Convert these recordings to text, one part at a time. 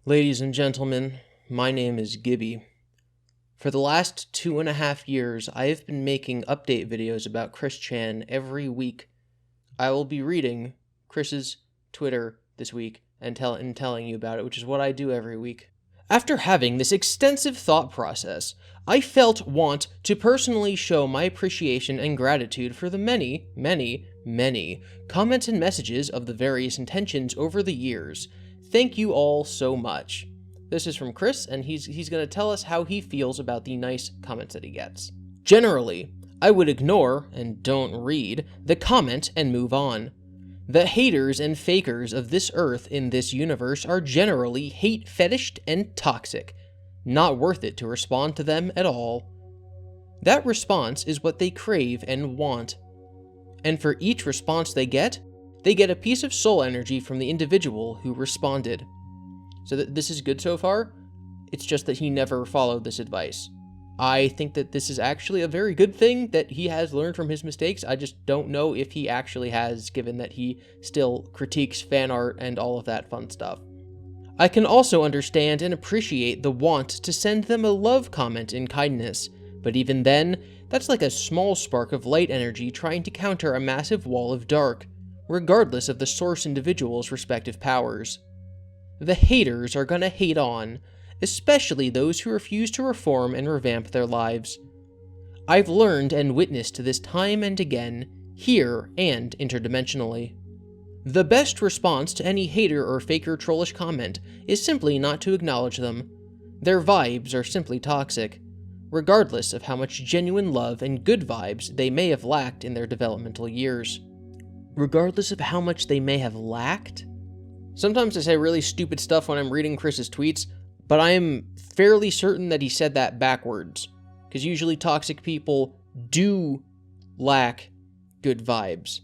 Ladies and gentlemen, my name is GiBi. For the last 2.5 years, I have been making update videos about Chris Chan every week. I will be reading Chris's Twitter this week and telling you about it, which is what I do every week. After having this extensive thought process, I felt want to personally show my appreciation and gratitude for the many comments and messages of the various intentions over the years. Thank you all so much. This is from Chris, and he's going to tell us how he feels about the nice comments that he gets. Generally, I would ignore, and don't read, the comment and move on. The haters and fakers of this earth in this universe are generally hate-fetished and toxic. Not worth it to respond to them at all. That response is what they crave and want. And for each response they get a piece of soul energy from the individual who responded. So this is good so far. It's just that he never followed this advice. I think that this is actually a very good thing that he has learned from his mistakes. I just don't know if he actually has, given that he still critiques fan art and all of that fun stuff. I can also understand and appreciate the want to send them a love comment in kindness, but even then, that's like a small spark of light energy trying to counter a massive wall of dark, regardless of the source individual's respective powers. The haters are gonna hate on, especially those who refuse to reform and revamp their lives. I've learned and witnessed this time and again, here and interdimensionally. The best response to any hater or faker trollish comment is simply not to acknowledge them. Their vibes are simply toxic, regardless of how much genuine love and good vibes they may have lacked in their developmental years. Regardless of how much they may have lacked? Sometimes I say really stupid stuff when I'm reading Chris's tweets, but I am fairly certain that he said that backwards, because usually toxic people do lack good vibes.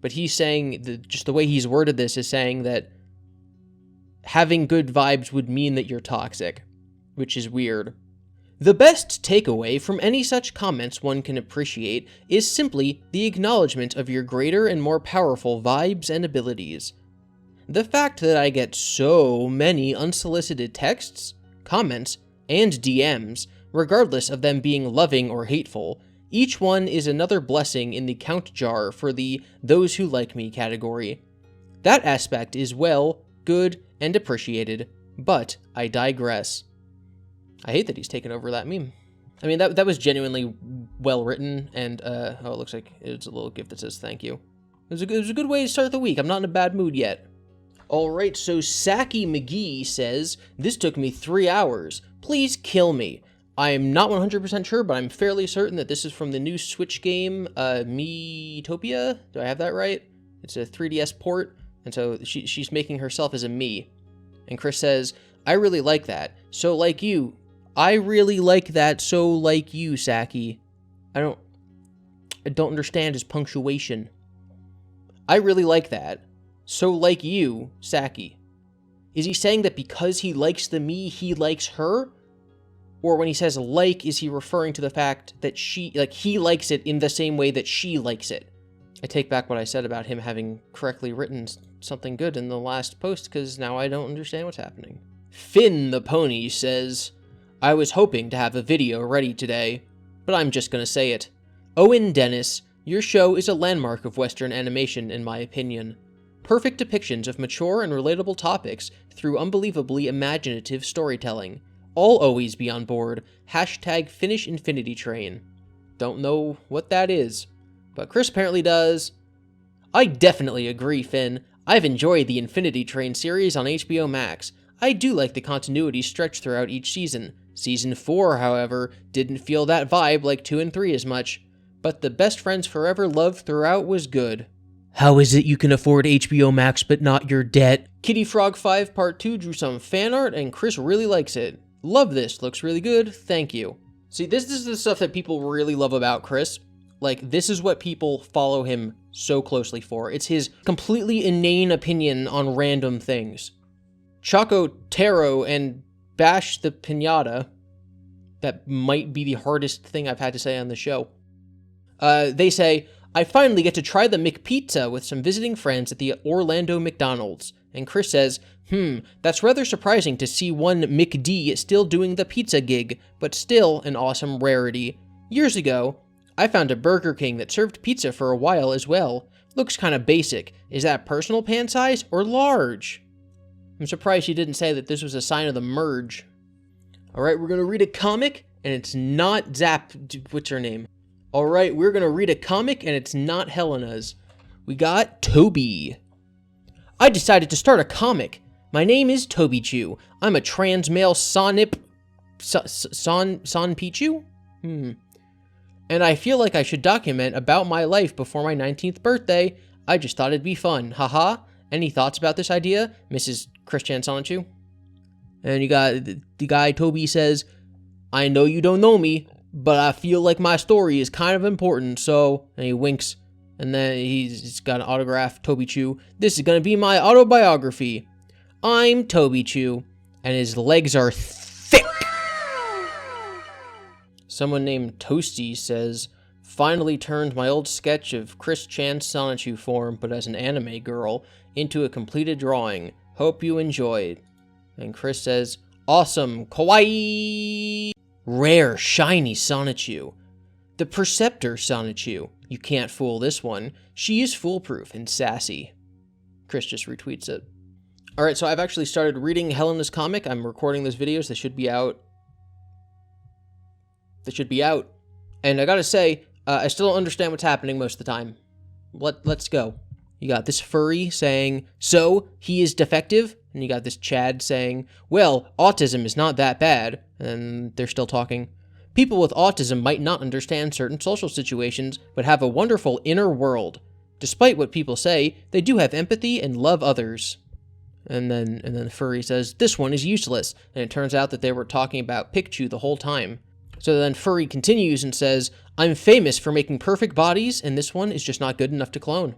But he's saying, just the way he's worded this is saying that having good vibes would mean that you're toxic, which is weird. The best takeaway from any such comments one can appreciate is simply the acknowledgement of your greater and more powerful vibes and abilities. The fact that I get so many unsolicited texts, comments, and DMs, regardless of them being loving or hateful, each one is another blessing in the count jar for the those who like me category. That aspect is well, good, and appreciated, but I digress. I hate that he's taken over that meme. I mean, that was genuinely well written, and it looks like it's a little gift that says thank you. It was a good way to start the week. I'm not in a bad mood yet. Alright, so Saki McGee says, "This took me 3 hours. Please kill me. I'm not 100% sure, but I'm fairly certain that this is from the new Switch game, Miitopia? Do I have that right? It's a 3DS port, and so she's making herself as a me. And Chris says, I really like that. So like you. I really like that, so like you, Saki. I don't understand his punctuation. I really like that. So like you, Saki. Is he saying that because he likes the me, he likes her? Or when he says like, is he referring to the fact that he likes it in the same way that she likes it? I take back what I said about him having correctly written something good in the last post, because now I don't understand what's happening. Finn the Pony says, I was hoping to have a video ready today, but I'm just gonna say it. Owen Dennis, your show is a landmark of Western animation in my opinion. Perfect depictions of mature and relatable topics through unbelievably imaginative storytelling. I'll always be on board. Hashtag Finish Infinity Train. Don't know what that is, but Chris apparently does. I definitely agree, Finn. I've enjoyed the Infinity Train series on HBO Max. I do like the continuity stretched throughout each season. Season 4, however, didn't feel that vibe like 2 and 3 as much, but the Best Friends Forever love throughout was good. How is it you can afford HBO Max but not your debt? Kitty Frog 5 Part 2 drew some fan art and Chris really likes it. Love this, looks really good, thank you. See, this is the stuff that people really love about Chris. Like, this is what people follow him so closely for. It's his completely inane opinion on random things. Choco Taro and Bash the Pinata, that might be the hardest thing I've had to say on the show. They say, I finally get to try the McPizza with some visiting friends at the Orlando McDonald's. And Chris says, that's rather surprising to see one McD still doing the pizza gig, but still an awesome rarity. Years ago, I found a Burger King that served pizza for a while as well. Looks kind of basic. Is that personal pan size or large? I'm surprised you didn't say that this was a sign of the merge. Alright, we're gonna read a comic, and it's not what's her name? Alright, we're gonna read a comic, and it's not Helena's. We got Toby. I decided to start a comic. My name is Toby Chew. I'm a trans male Son Pichu? And I feel like I should document about my life before my 19th birthday. I just thought it'd be fun. Haha. Any thoughts about this idea, Mrs. Christian Sonichu? And you got the guy, Toby, says, I know you don't know me, but I feel like my story is kind of important, so... And he winks. And then he's got an autograph, Toby Chew. This is going to be my autobiography. I'm Toby Chew, and his legs are thick. Someone named Toasty says, finally turned my old sketch of Chris Chan's Sonichu form, but as an anime girl, into a completed drawing. Hope you enjoyed. And Chris says, awesome, kawaii. Rare, shiny Sonichu. The Perceptor Sonichu. You can't fool this one. She is foolproof and sassy. Chris just retweets it. Alright, so I've actually started reading Helena's comic. I'm recording those videos. They should be out. And I gotta say, I still don't understand what's happening most of the time. Let's go. You got this furry saying, so, he is defective? And you got this Chad saying, well, autism is not that bad. And they're still talking. People with autism might not understand certain social situations, but have a wonderful inner world. Despite what people say, they do have empathy and love others. And then the furry says, this one is useless. And it turns out that they were talking about Pikachu the whole time. So then furry continues and says, I'm famous for making perfect bodies, and this one is just not good enough to clone.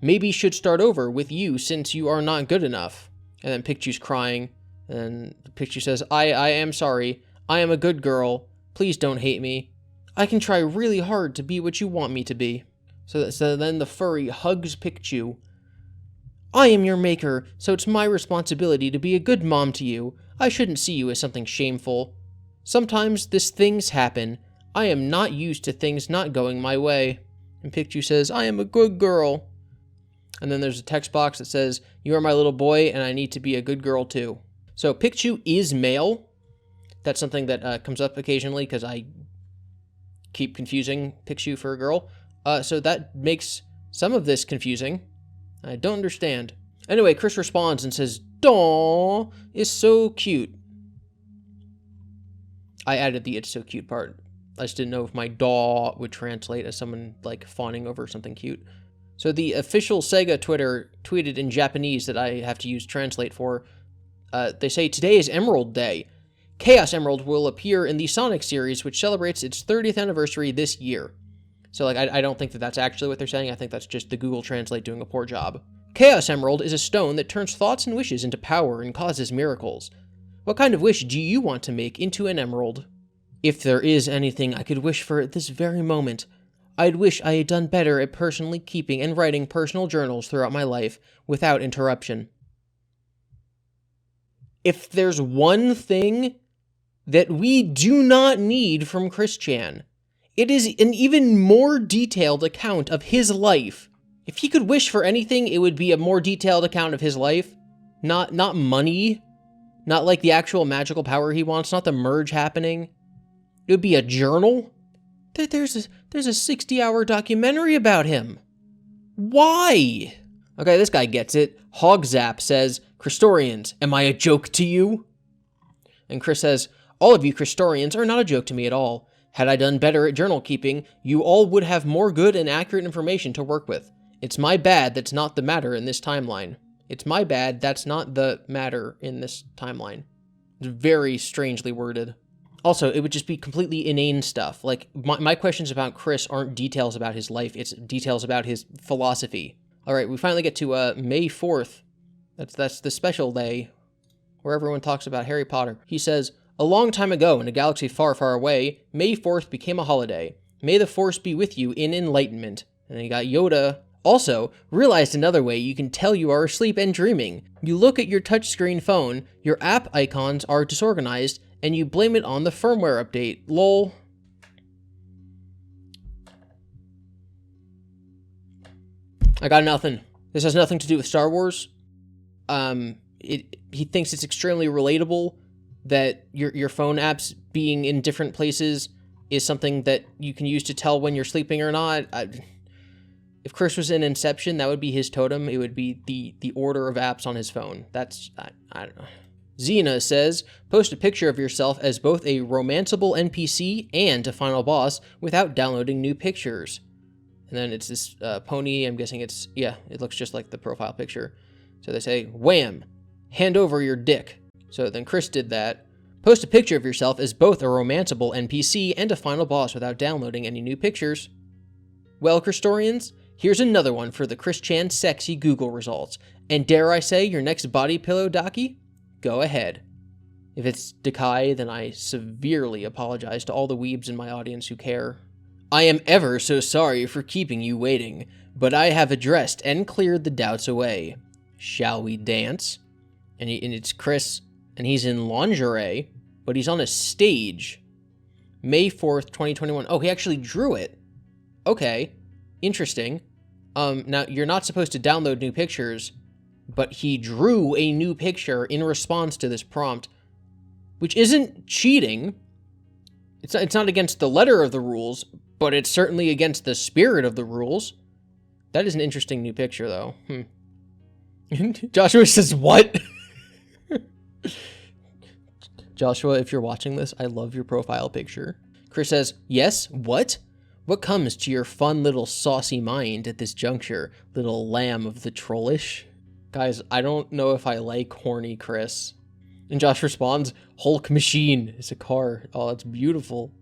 Maybe should start over with you since you are not good enough. And then Pikachu's crying, and Pikachu says, I am sorry. I am a good girl. Please don't hate me. I can try really hard to be what you want me to be. So then the furry hugs Pikachu. I am your maker, so it's my responsibility to be a good mom to you. I shouldn't see you as something shameful. Sometimes things happen. I am not used to things not going my way. And Pikachu says, I am a good girl. And then there's a text box that says, you are my little boy, and I need to be a good girl too. So Pikachu is male. That's something that comes up occasionally because I keep confusing Pikachu for a girl. So that makes some of this confusing. I don't understand. Anyway, Chris responds and says, Daw is so cute. I added the it's so cute part. I just didn't know if my daw would translate as someone like fawning over something cute. So the official Sega Twitter tweeted in Japanese that I have to use translate for. They say, today is Emerald Day. Chaos Emerald will appear in the Sonic series, which celebrates its 30th anniversary this year. So, like, I don't think that that's actually what they're saying. I think that's just the Google Translate doing a poor job. Chaos Emerald is a stone that turns thoughts and wishes into power and causes miracles. What kind of wish do you want to make into an emerald? If there is anything I could wish for at this very moment, I'd wish I had done better at personally keeping and writing personal journals throughout my life without interruption. If there's one thing that we do not need from Chris Chan, it is an even more detailed account of his life. If he could wish for anything, it would be a more detailed account of his life. Not money. Not like the actual magical power he wants. Not the merge happening. It would be a journal. There's a 60-hour documentary about him. Why? Okay, this guy gets it. Hogzap says, Christorians, am I a joke to you? And Chris says, all of you Christorians are not a joke to me at all. Had I done better at journal keeping, you all would have more good and accurate information to work with. It's my bad that's not the matter in this timeline. It's my bad that's not the matter in this timeline. It's very strangely worded. Also, it would just be completely inane stuff. Like, my questions about Chris aren't details about his life, it's details about his philosophy. Alright, we finally get to May 4th. That's the special day where everyone talks about Harry Potter. He says, a long time ago, in a galaxy far, far away, May 4th became a holiday. May the Force be with you in enlightenment. And then you got Yoda Also, realized another way you can tell you are asleep and dreaming. You look at your touchscreen phone, your app icons are disorganized, and you blame it on the firmware update. Lol. I got nothing. This has nothing to do with Star Wars. He thinks it's extremely relatable that your phone apps being in different places is something that you can use to tell when you're sleeping or not. If Chris was in Inception, that would be his totem. It would be the order of apps on his phone. I don't know. Xena says, post a picture of yourself as both a romanceable NPC and a final boss without downloading new pictures. And then it's this pony. I'm guessing it looks just like the profile picture. So they say, wham, hand over your dick. So then Chris did that. Post a picture of yourself as both a romanceable NPC and a final boss without downloading any new pictures. Well, Christorians, here's another one for the Chris Chan sexy Google results. And dare I say, your next body pillow docky? Go ahead. If it's Dakai, then I severely apologize to all the weebs in my audience who care. I am ever so sorry for keeping you waiting, but I have addressed and cleared the doubts away. Shall we dance? And it's Chris, and he's in lingerie, but he's on a stage. May 4th, 2021. Oh, he actually drew it. Okay, interesting. Now, you're not supposed to download new pictures, but he drew a new picture in response to this prompt, which isn't cheating. It's not against the letter of the rules, but it's certainly against the spirit of the rules. That is an interesting new picture, though. Joshua says, what? Joshua, if you're watching this, I love your profile picture. Chris says, yes, what? What comes to your fun little saucy mind at this juncture, little lamb of the trollish? Guys, I don't know if I like horny Chris. And Josh responds, Hulk machine is a car. Oh, that's beautiful.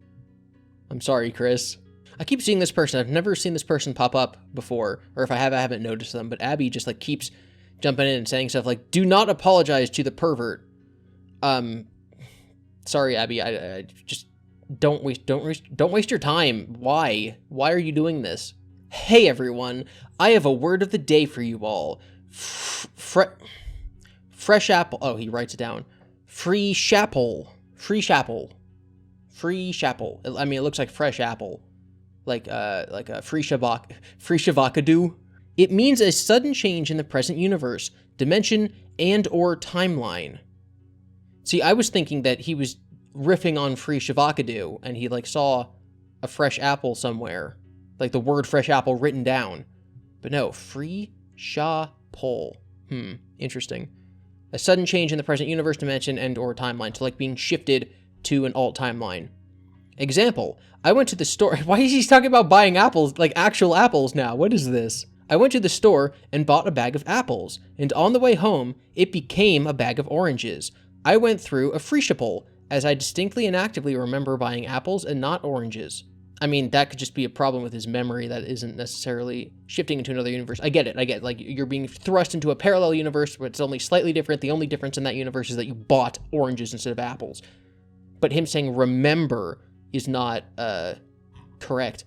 I'm sorry, Chris. I keep seeing this person. I've never seen this person pop up before, or if I have, I haven't noticed them, but Abby just like keeps jumping in and saying stuff like, do not apologize to the pervert. Sorry, Abby, I just don't waste your time. Why are you doing this? Hey everyone, I have a word of the day for you all. Freshappl. Oh, he writes it down. Freshappl. I mean, it looks like fresh apple, like a Freshappl. It means a sudden change in the present universe, dimension, and/or timeline. See, I was thinking that he was riffing on Freshappl, and he like saw a fresh apple somewhere, like the word fresh apple written down. But no, Freshappl. Interesting. A sudden change in the present universe, dimension, and/or timeline. So like being shifted to an alt timeline. Example, I went to the store. Why is he talking about buying apples, like actual apples now? What is this? I went to the store and bought a bag of apples, and on the way home, it became a bag of oranges. I went through a Freshappl, as I distinctly and actively remember buying apples and not oranges. I mean, that could just be a problem with his memory that isn't necessarily shifting into another universe. I get it. Like, you're being thrust into a parallel universe where it's only slightly different. The only difference in that universe is that you bought oranges instead of apples. But him saying remember is not correct.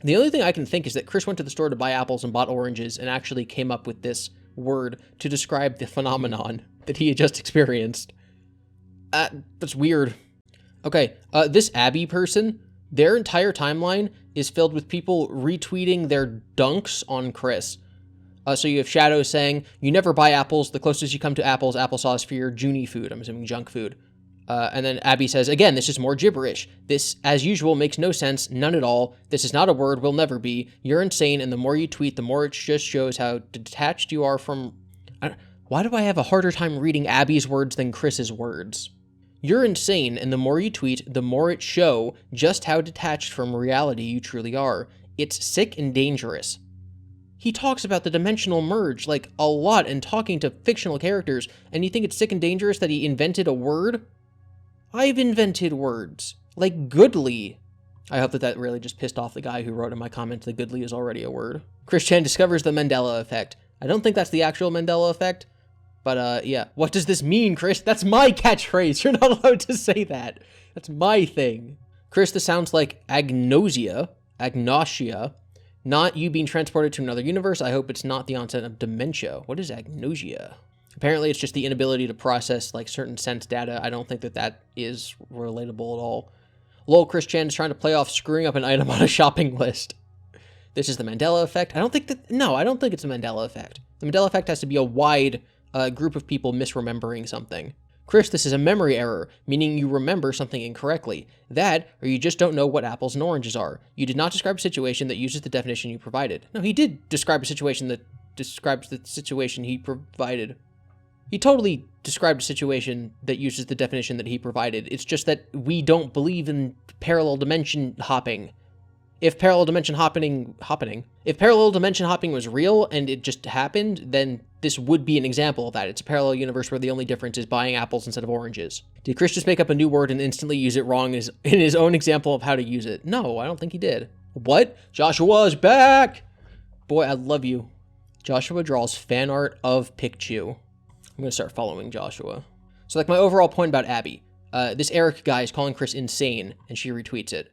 The only thing I can think is that Chris went to the store to buy apples and bought oranges and actually came up with this word to describe the phenomenon that he had just experienced. That's weird. Okay, this Abby person, their entire timeline is filled with people retweeting their dunks on Chris. So you have Shadow saying, you never buy apples. The closest you come to apples, applesauce for your Junie food. I'm assuming junk food. And then Abby says, again, this is more gibberish. This, as usual, makes no sense, none at all. This is not a word, will never be. You're insane, and the more you tweet, the more it just shows how detached you are from... Why do I have a harder time reading Abby's words than Chris's words? You're insane, and the more you tweet, the more it show just how detached from reality you truly are. It's sick and dangerous. He talks about the dimensional merge, like, a lot, and talking to fictional characters, and you think it's sick and dangerous that he invented a word? I've invented words, like goodly. I hope that really just pissed off the guy who wrote in my comments that goodly is already a word. Chris Chan discovers the Mandela effect. I don't think that's the actual Mandela effect, but yeah. What does this mean, Chris? That's my catchphrase. You're not allowed to say that. That's my thing. Chris, this sounds like agnosia, Not you being transported to another universe. I hope it's not the onset of dementia. What is agnosia? Apparently it's just the inability to process like certain sense data. I don't think that is relatable at all. Lol, Chris Chan is trying to play off screwing up an item on a shopping list. This is the Mandela effect. I don't think it's the Mandela effect. The Mandela effect has to be a wide group of people misremembering something. Chris, this is a memory error, meaning you remember something incorrectly. That, or you just don't know what apples and oranges are. You did not describe a situation that uses the definition you provided. No, he did describe a situation that describes the situation he provided. He totally described a situation that uses the definition that he provided. It's just that we don't believe in parallel dimension hopping. If parallel dimension hopping was real and it just happened, then this would be an example of that. It's a parallel universe where the only difference is buying apples instead of oranges. Did Chris just make up a new word and instantly use it wrong in his own example of how to use it? No, I don't think he did. What? Joshua's back! Boy, I love you. Joshua draws fan art of Pikachu. I'm going to start following Joshua. So like my overall point about Abby. This Eric guy is calling Chris insane, and she retweets it.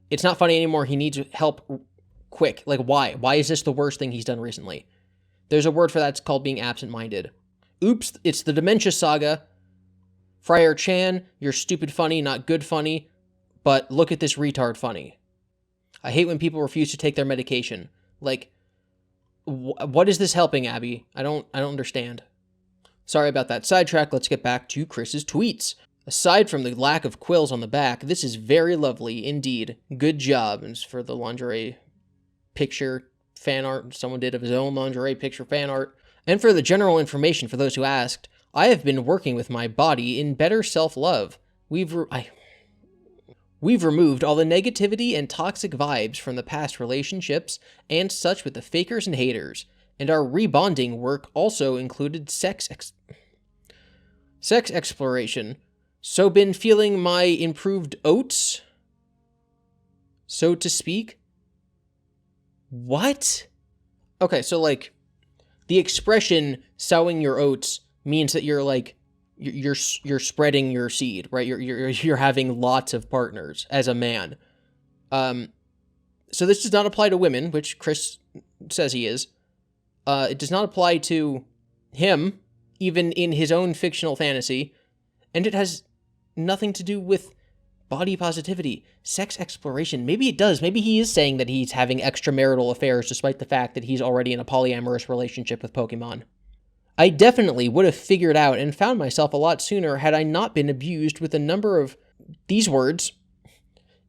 It's not funny anymore. He needs help quick. Like, why? Why is this the worst thing he's done recently? There's a word for that. It's called being absent-minded. Oops, it's the dementia saga. Friar Chan, you're stupid funny, not good funny, but look at this retard funny. I hate when people refuse to take their medication. Like, what is this helping, Abby? I don't understand. Sorry about that sidetrack. Let's get back to Chris's tweets. Aside from the lack of quills on the back, this is very lovely indeed. Good job. And it's for the lingerie picture fan art someone did of his own lingerie picture fan art. And for the general information for those who asked, I have been working with my body in better self-love. We've removed all the negativity and toxic vibes from the past relationships and such with the fakers and haters. And our rebonding work also included sex exploration. So been feeling my improved oats, so to speak. What? Okay, so like the expression "sowing your oats" means that you're like you're spreading your seed, right? You're having lots of partners as a man. So this does not apply to women, which Chris says he is. It does not apply to him, even in his own fictional fantasy, and it has nothing to do with body positivity, sex exploration. Maybe it does. Maybe he is saying that he's having extramarital affairs despite the fact that he's already in a polyamorous relationship with Pokemon. I definitely would have figured out and found myself a lot sooner had I not been abused with a number of these words,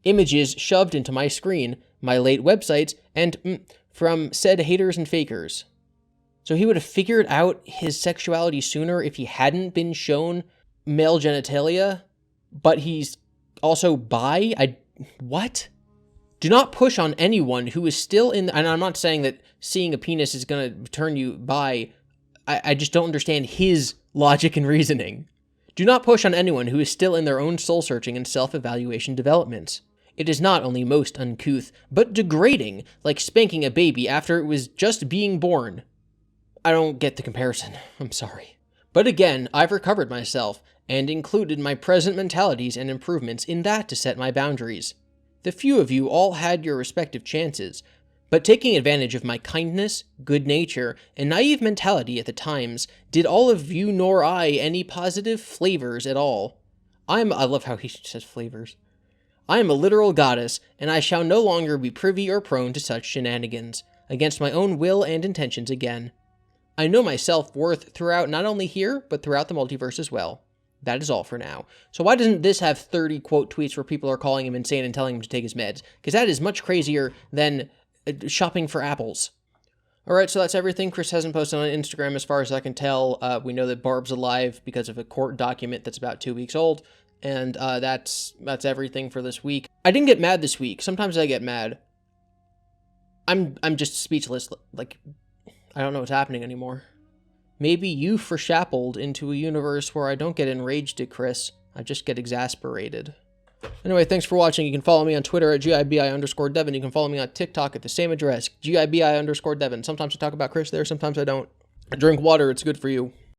images shoved into my screen, my late websites, and from said haters and fakers. So he would have figured out his sexuality sooner if he hadn't been shown male genitalia, but he's also bi? What? Do not push on anyone who is still in, and I'm not saying that seeing a penis is going to turn you bi. I just don't understand his logic and reasoning. Do not push on anyone who is still in their own soul-searching and self-evaluation developments. It is not only most uncouth, but degrading, like spanking a baby after it was just being born. I don't get the comparison. I'm sorry. But again, I've recovered myself, and included my present mentalities and improvements in that to set my boundaries. The few of you all had your respective chances, but taking advantage of my kindness, good nature, and naive mentality at the times, did all of you nor I any positive flavors at all. I love how he says flavors. I am a literal goddess, and I shall no longer be privy or prone to such shenanigans, against my own will and intentions again. I know my self-worth throughout not only here, but throughout the multiverse as well. That is all for now. So why doesn't this have 30 quote tweets where people are calling him insane and telling him to take his meds? Because that is much crazier than shopping for apples. Alright, so that's everything. Chris hasn't posted on Instagram as far as I can tell. We know that Barb's alive because of a court document that's about 2 weeks old. And that's everything for this week. I didn't get mad this week. Sometimes I get mad. I'm just speechless. Like, I don't know what's happening anymore. Maybe you Freshapplled into a universe where I don't get enraged at Chris. I just get exasperated. Anyway, thanks for watching. You can follow me on Twitter at GiBi_Devin. You can follow me on TikTok at the same address, GiBi_Devin. Sometimes I talk about Chris there, sometimes I don't. Drink water, it's good for you.